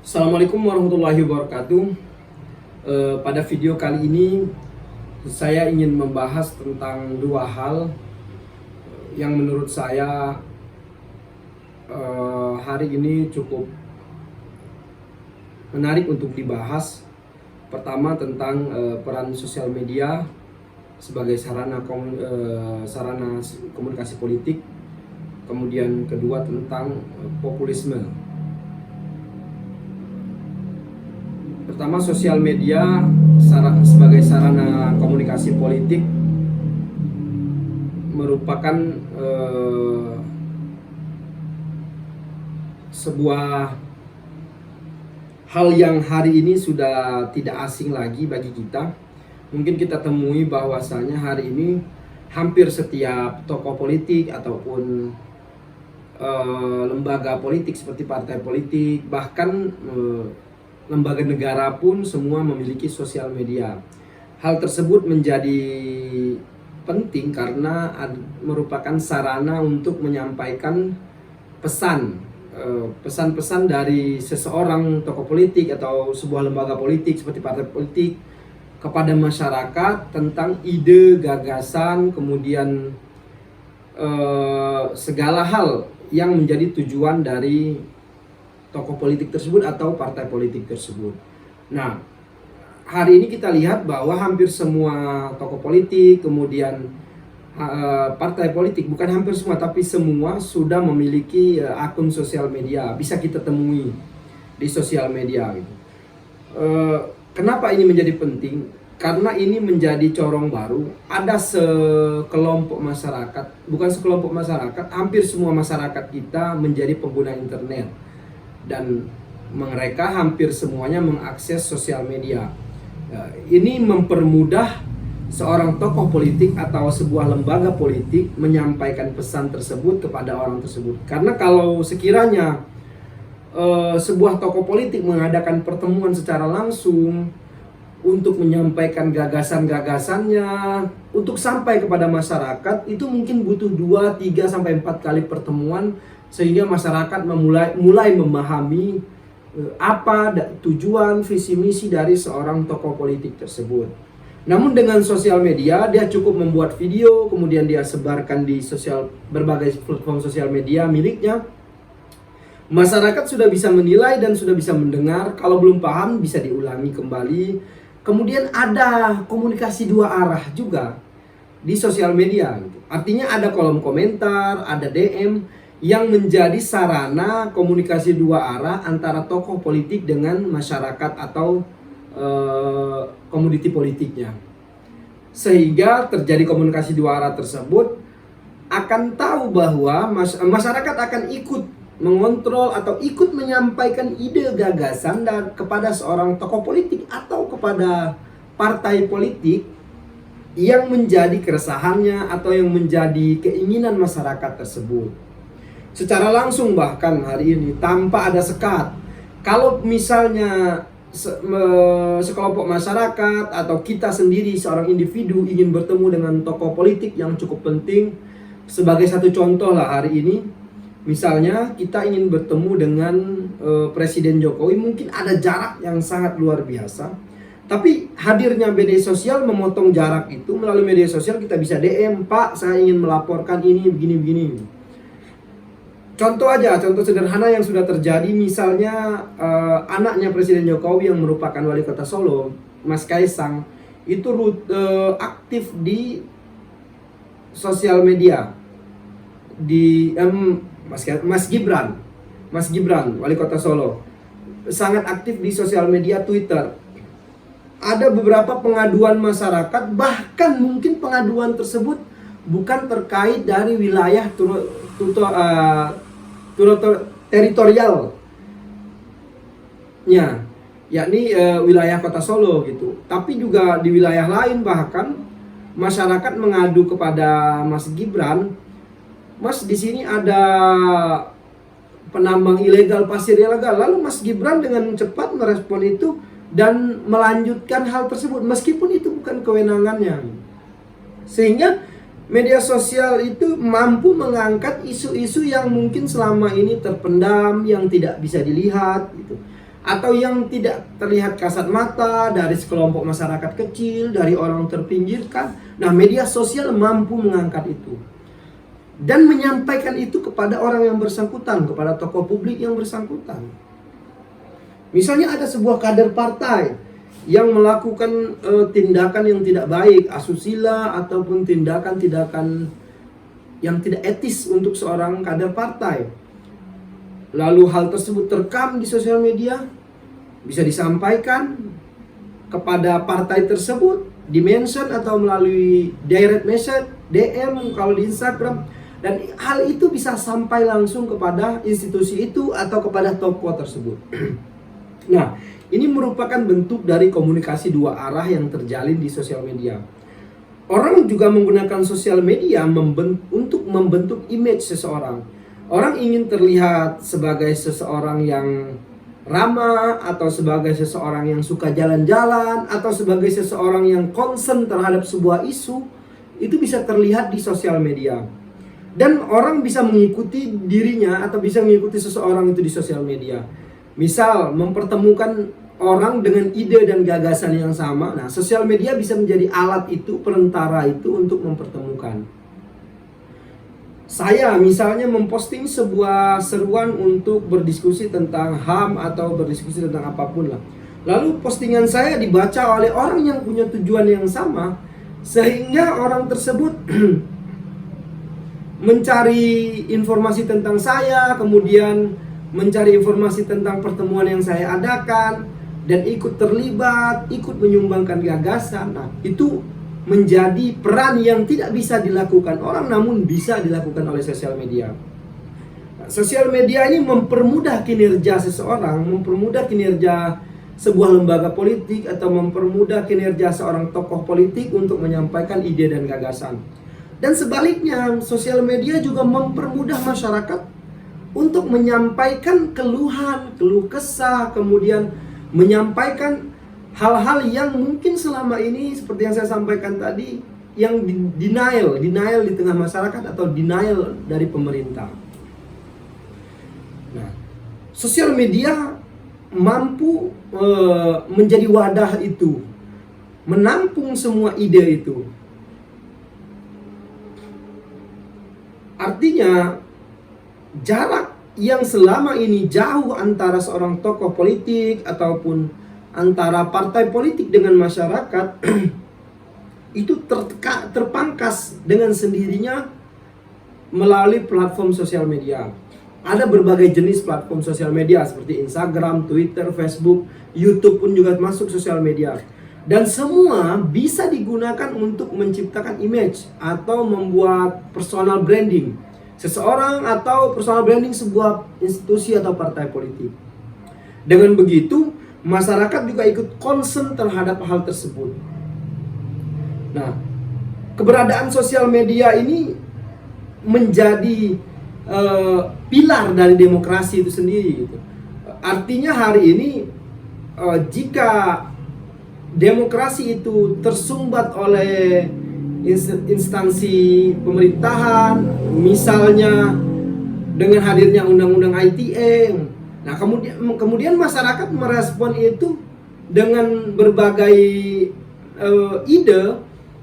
Assalamualaikum warahmatullahi wabarakatuh. Pada video kali ini saya ingin membahas tentang dua hal yang menurut saya hari ini cukup menarik untuk dibahas. Pertama tentang peran sosial media sebagai sarana komunikasi politik. Kemudian kedua tentang populisme. Pertama, sosial media sebagai sarana komunikasi politik merupakan sebuah hal yang hari ini sudah tidak asing lagi bagi kita. Mungkin kita temui bahwasanya hari ini hampir setiap tokoh politik ataupun lembaga politik seperti partai politik, bahkan lembaga negara pun semua memiliki sosial media. Hal tersebut menjadi penting karena merupakan sarana untuk menyampaikan pesan-pesan dari seseorang tokoh politik atau sebuah lembaga politik seperti partai politik kepada masyarakat tentang ide, gagasan, kemudian segala hal yang menjadi tujuan dari tokoh politik tersebut atau partai politik tersebut. Nah, hari ini kita lihat bahwa hampir semua tokoh politik, kemudian partai politik, bukan hampir semua, tapi semua sudah memiliki akun sosial media. Bisa kita temui di sosial media gitu. Kenapa ini menjadi penting? Karena ini menjadi corong baru. Ada sekelompok masyarakat, bukan sekelompok masyarakat, hampir semua masyarakat kita menjadi pengguna internet. Dan mereka hampir semuanya mengakses sosial media. Ini mempermudah seorang tokoh politik atau sebuah lembaga politik menyampaikan pesan tersebut kepada orang tersebut. Karena kalau sekiranya sebuah tokoh politik mengadakan pertemuan secara langsung untuk menyampaikan gagasan-gagasannya untuk sampai kepada masyarakat, itu mungkin butuh 2, 3, sampai 4 kali pertemuan sehingga masyarakat mulai memahami apa tujuan visi misi dari seorang tokoh politik tersebut. Namun dengan sosial media, dia cukup membuat video, kemudian dia sebarkan di berbagai platform sosial media miliknya. Masyarakat sudah bisa menilai dan sudah bisa mendengar. Kalau belum paham bisa diulangi kembali. Kemudian ada komunikasi dua arah juga di sosial media. Artinya ada kolom komentar, ada DM yang menjadi sarana komunikasi dua arah antara tokoh politik dengan masyarakat atau komoditi politiknya. Sehingga terjadi komunikasi dua arah tersebut, akan tahu bahwa masyarakat akan ikut mengontrol atau ikut menyampaikan ide gagasan kepada seorang tokoh politik atau kepada partai politik yang menjadi keresahannya atau yang menjadi keinginan masyarakat tersebut. Secara langsung bahkan hari ini tanpa ada sekat. Kalau misalnya sekelompok masyarakat atau kita sendiri seorang individu ingin bertemu dengan tokoh politik yang cukup penting, sebagai satu contoh lah hari ini, misalnya kita ingin bertemu dengan Presiden Jokowi, mungkin ada jarak yang sangat luar biasa. Tapi hadirnya media sosial memotong jarak itu. Melalui media sosial kita bisa DM, "Pak, saya ingin melaporkan ini begini-begini." Contoh sederhana yang sudah terjadi, misalnya anaknya Presiden Jokowi yang merupakan wali kota Solo, Mas Kaisang, itu aktif di sosial media. Di Mas Gibran, wali kota Solo, sangat aktif di sosial media Twitter. Ada beberapa pengaduan masyarakat, bahkan mungkin pengaduan tersebut bukan terkait dari wilayah teritorialnya, yakni wilayah kota Solo gitu. Tapi juga di wilayah lain, bahkan masyarakat mengadu kepada Mas Gibran, "Mas, di sini ada penambang ilegal, pasir ilegal." Lalu Mas Gibran dengan cepat merespon itu dan melanjutkan hal tersebut meskipun itu bukan kewenangannya. Sehingga media sosial itu mampu mengangkat isu-isu yang mungkin selama ini terpendam, yang tidak bisa dilihat gitu. atau yang tidak terlihat kasat mata dari sekelompok masyarakat kecil, dari orang terpinggirkan. Nah, media sosial mampu mengangkat itu dan menyampaikan itu kepada orang yang bersangkutan, kepada tokoh publik yang bersangkutan. Misalnya ada sebuah kader partai yang melakukan tindakan yang tidak baik, asusila ataupun tindakan-tindakan yang tidak etis untuk seorang kader partai. Lalu hal tersebut terekam di sosial media, bisa disampaikan kepada partai tersebut, di-mention atau melalui direct message, DM kalau di Instagram. Dan hal itu bisa sampai langsung kepada institusi itu atau kepada tokoh tersebut. Nah, ini merupakan bentuk dari komunikasi dua arah yang terjalin di sosial media. Orang juga menggunakan sosial media untuk membentuk image seseorang. Orang ingin terlihat sebagai seseorang yang ramah, atau sebagai seseorang yang suka jalan-jalan, atau sebagai seseorang yang concern terhadap sebuah isu. Itu bisa terlihat di sosial media. Dan orang bisa mengikuti dirinya atau bisa mengikuti seseorang itu di sosial media. Misal mempertemukan orang dengan ide dan gagasan yang sama. Nah, sosial media bisa menjadi alat itu, perantara itu untuk mempertemukan. Saya misalnya memposting sebuah seruan untuk berdiskusi tentang HAM atau berdiskusi tentang apapun lah. Lalu postingan saya dibaca oleh orang yang punya tujuan yang sama, sehingga orang tersebut mencari informasi tentang saya, kemudian mencari informasi tentang pertemuan yang saya adakan, dan ikut terlibat, ikut menyumbangkan gagasan. Nah, itu menjadi peran yang tidak bisa dilakukan orang, namun bisa dilakukan oleh sosial media. Nah, sosial media ini mempermudah kinerja seseorang, mempermudah kinerja sebuah lembaga politik, atau mempermudah kinerja seorang tokoh politik untuk menyampaikan ide dan gagasan. Dan sebaliknya, sosial media juga mempermudah masyarakat untuk menyampaikan keluhan, keluh kesah, kemudian menyampaikan hal-hal yang mungkin selama ini seperti yang saya sampaikan tadi, yang denial di tengah masyarakat atau denial dari pemerintah. Nah, sosial media mampu menjadi wadah itu, menampung semua ide itu. Artinya jarak yang selama ini jauh antara seorang tokoh politik ataupun antara partai politik dengan masyarakat itu terpangkas dengan sendirinya melalui platform sosial media. Ada berbagai jenis platform sosial media seperti Instagram, Twitter, Facebook, YouTube pun juga masuk sosial media. Dan semua bisa digunakan untuk menciptakan image atau membuat personal branding seseorang atau personal branding sebuah institusi atau partai politik. Dengan begitu, masyarakat juga ikut concern terhadap hal tersebut. Nah, keberadaan sosial media ini menjadi pilar dari demokrasi itu sendiri. Gitu. Artinya hari ini jika demokrasi itu tersumbat oleh instansi pemerintahan, misalnya dengan hadirnya undang-undang ITE. Nah, kemudian masyarakat merespon itu dengan berbagai ide,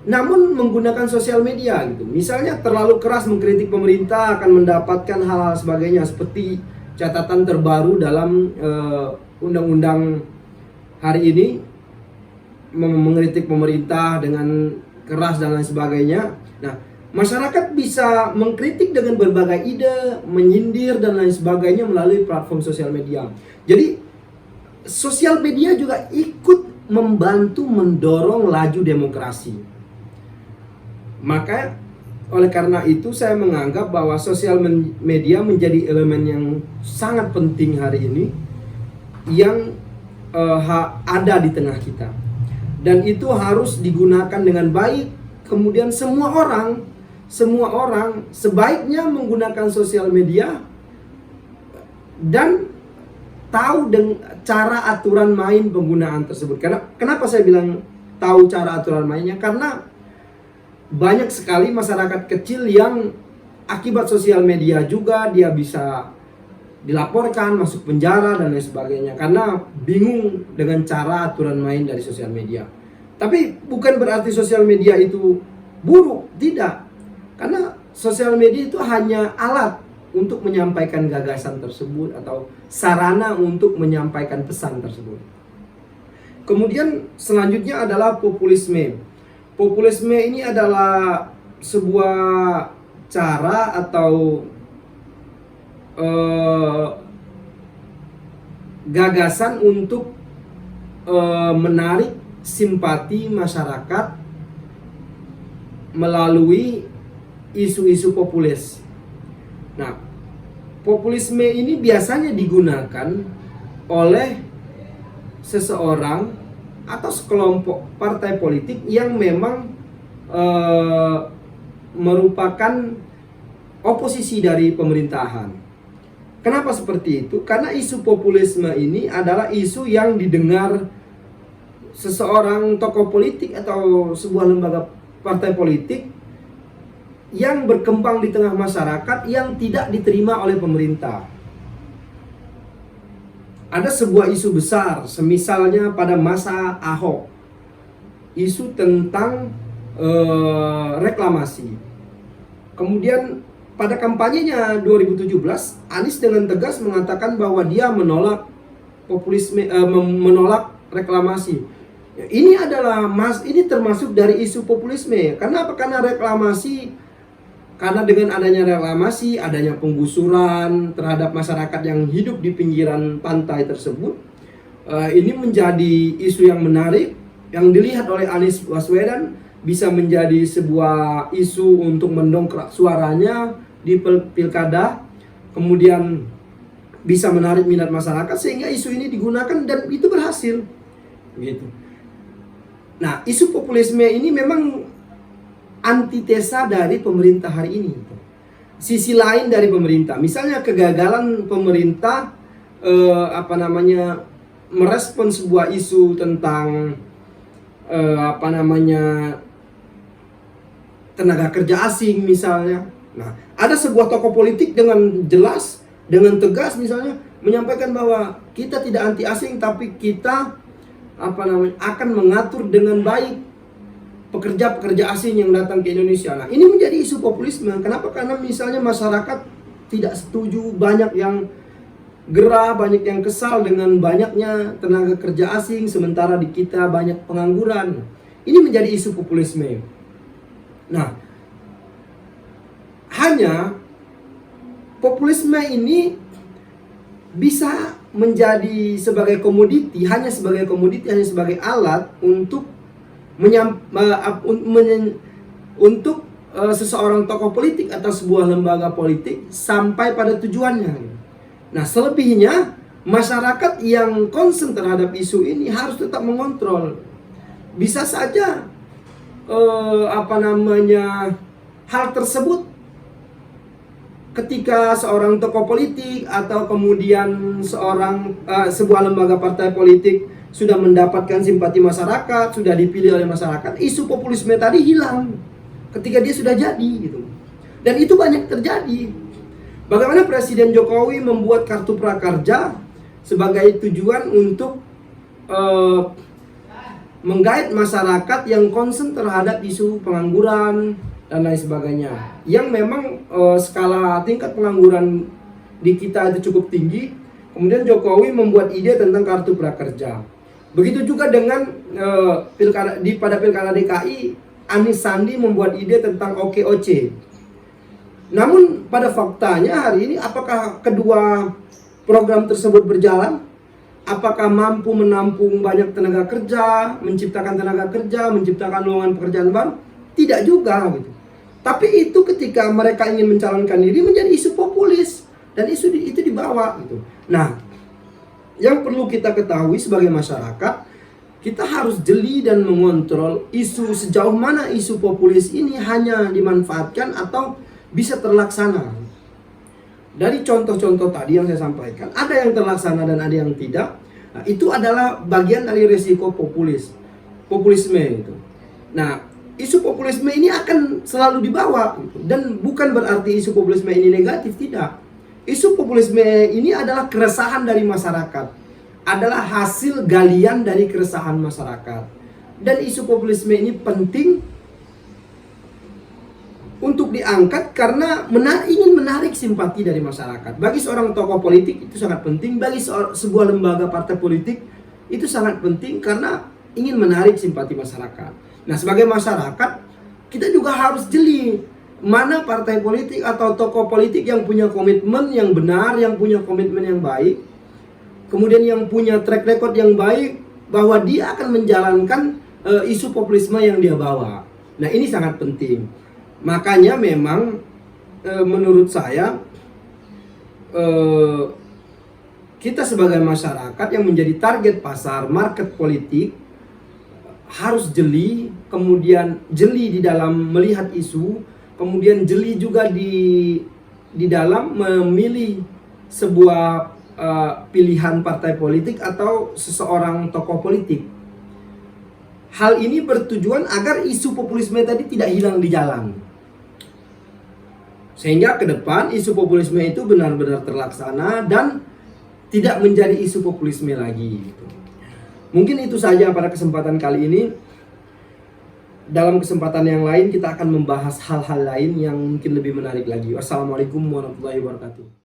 namun menggunakan sosial media gitu. Misalnya terlalu keras mengkritik pemerintah akan mendapatkan hal-hal sebagainya, seperti catatan terbaru dalam undang-undang hari ini mengkritik pemerintah dengan keras dan lain sebagainya. Nah, masyarakat bisa mengkritik dengan berbagai ide, menyindir dan lain sebagainya melalui platform sosial media. Jadi sosial media juga ikut membantu mendorong laju demokrasi. Maka oleh karena itu saya menganggap bahwa sosial media menjadi elemen yang sangat penting hari ini yang ada di tengah kita. Dan itu harus digunakan dengan baik. Kemudian semua orang sebaiknya menggunakan sosial media dan tahu cara aturan main penggunaan tersebut. Kenapa saya bilang tahu cara aturan mainnya? Karena banyak sekali masyarakat kecil yang akibat sosial media juga dia bisa dilaporkan, masuk penjara dan lain sebagainya karena bingung dengan cara aturan main dari sosial media. Tapi bukan berarti sosial media itu buruk, tidak. Karena sosial media itu hanya alat untuk menyampaikan gagasan tersebut atau sarana untuk menyampaikan pesan tersebut. Kemudian selanjutnya adalah populisme. Populisme ini adalah sebuah cara atau gagasan untuk menarik simpati masyarakat melalui isu-isu populis. Nah, populisme ini biasanya digunakan oleh seseorang atau sekelompok partai politik yang memang merupakan oposisi dari pemerintahan. Kenapa seperti itu? Karena isu populisme ini adalah isu yang didengar seseorang tokoh politik atau sebuah lembaga partai politik yang berkembang di tengah masyarakat yang tidak diterima oleh pemerintah. Ada sebuah isu besar, semisalnya pada masa Ahok, isu tentang reklamasi. Kemudian pada kampanyenya 2017, Anies dengan tegas mengatakan bahwa dia menolak populisme, menolak reklamasi. Ya, ini adalah ini termasuk dari isu populisme. Karena apa? Karena reklamasi. Karena dengan adanya reklamasi, adanya penggusuran terhadap masyarakat yang hidup di pinggiran pantai tersebut, ini menjadi isu yang menarik, yang dilihat oleh Anies Baswedan bisa menjadi sebuah isu untuk mendongkrak suaranya di pilkada, kemudian bisa menarik minat masyarakat sehingga isu ini digunakan dan itu berhasil. Gitu. Nah, isu populisme ini memang antitesa dari pemerintah hari ini. Sisi lain dari pemerintah, misalnya kegagalan pemerintah merespon sebuah isu tentang tenaga kerja asing misalnya. Nah, ada sebuah tokoh politik dengan jelas, dengan tegas misalnya menyampaikan bahwa kita tidak anti asing tapi kita akan mengatur dengan baik pekerja-pekerja asing yang datang ke Indonesia. Nah, ini menjadi isu populisme. Kenapa? Karena misalnya masyarakat tidak setuju, banyak yang gerah, banyak yang kesal dengan banyaknya tenaga kerja asing, sementara di kita banyak pengangguran. Ini menjadi isu populisme. Nah, hanya populisme ini bisa menjadi sebagai komoditi, hanya sebagai alat untuk seseorang tokoh politik atau sebuah lembaga politik sampai pada tujuannya. Nah, selebihnya masyarakat yang concern terhadap isu ini harus tetap mengontrol. Bisa saja hal tersebut ketika seorang tokoh politik atau kemudian sebuah lembaga partai politik sudah mendapatkan simpati masyarakat, sudah dipilih oleh masyarakat, isu populisme tadi hilang ketika dia sudah jadi gitu. Dan itu banyak terjadi. Bagaimana Presiden Jokowi membuat kartu prakerja sebagai tujuan untuk menggait masyarakat yang concern terhadap isu pengangguran dan lain sebagainya. Yang memang skala tingkat pengangguran di kita itu cukup tinggi. Kemudian Jokowi membuat ide tentang kartu prakerja. Begitu juga dengan pada pilkada DKI, Anies Sandi membuat ide tentang OKOC. Namun pada faktanya hari ini apakah kedua program tersebut berjalan? Apakah mampu menampung banyak tenaga kerja, menciptakan tenaga kerja, menciptakan lowongan pekerjaan baru? Tidak juga gitu. Tapi itu ketika mereka ingin mencalonkan diri menjadi isu populis dan isu itu dibawa gitu. Nah, yang perlu kita ketahui sebagai masyarakat, kita harus jeli dan mengontrol isu sejauh mana isu populis ini hanya dimanfaatkan atau bisa terlaksana. Dari contoh-contoh tadi yang saya sampaikan, ada yang terlaksana dan ada yang tidak. Nah, itu adalah bagian dari risiko populisme itu. Nah, isu populisme ini akan selalu dibawa gitu. Dan bukan berarti isu populisme ini negatif, tidak. Isu populisme ini adalah keresahan dari masyarakat, adalah hasil galian dari keresahan masyarakat. Dan isu populisme ini penting untuk diangkat karena ingin menarik simpati dari masyarakat. Bagi seorang tokoh politik itu sangat penting, bagi sebuah lembaga partai politik itu sangat penting karena ingin menarik simpati masyarakat. Nah, sebagai masyarakat kita juga harus jeli mana partai politik atau tokoh politik yang punya komitmen yang benar, yang punya komitmen yang baik, kemudian yang punya track record yang baik bahwa dia akan menjalankan isu populisme yang dia bawa. Nah, ini sangat penting. Makanya memang menurut saya kita sebagai masyarakat yang menjadi target pasar market politik harus jeli, kemudian jeli di dalam melihat isu, kemudian jeli juga di dalam memilih sebuah pilihan partai politik atau seseorang tokoh politik. Hal ini bertujuan agar isu populisme tadi tidak hilang di jalan. Sehingga ke depan isu populisme itu benar-benar terlaksana dan tidak menjadi isu populisme lagi. Mungkin itu saja pada kesempatan kali ini. Dalam kesempatan yang lain kita akan membahas hal-hal lain yang mungkin lebih menarik lagi. Wassalamualaikum warahmatullahi wabarakatuh.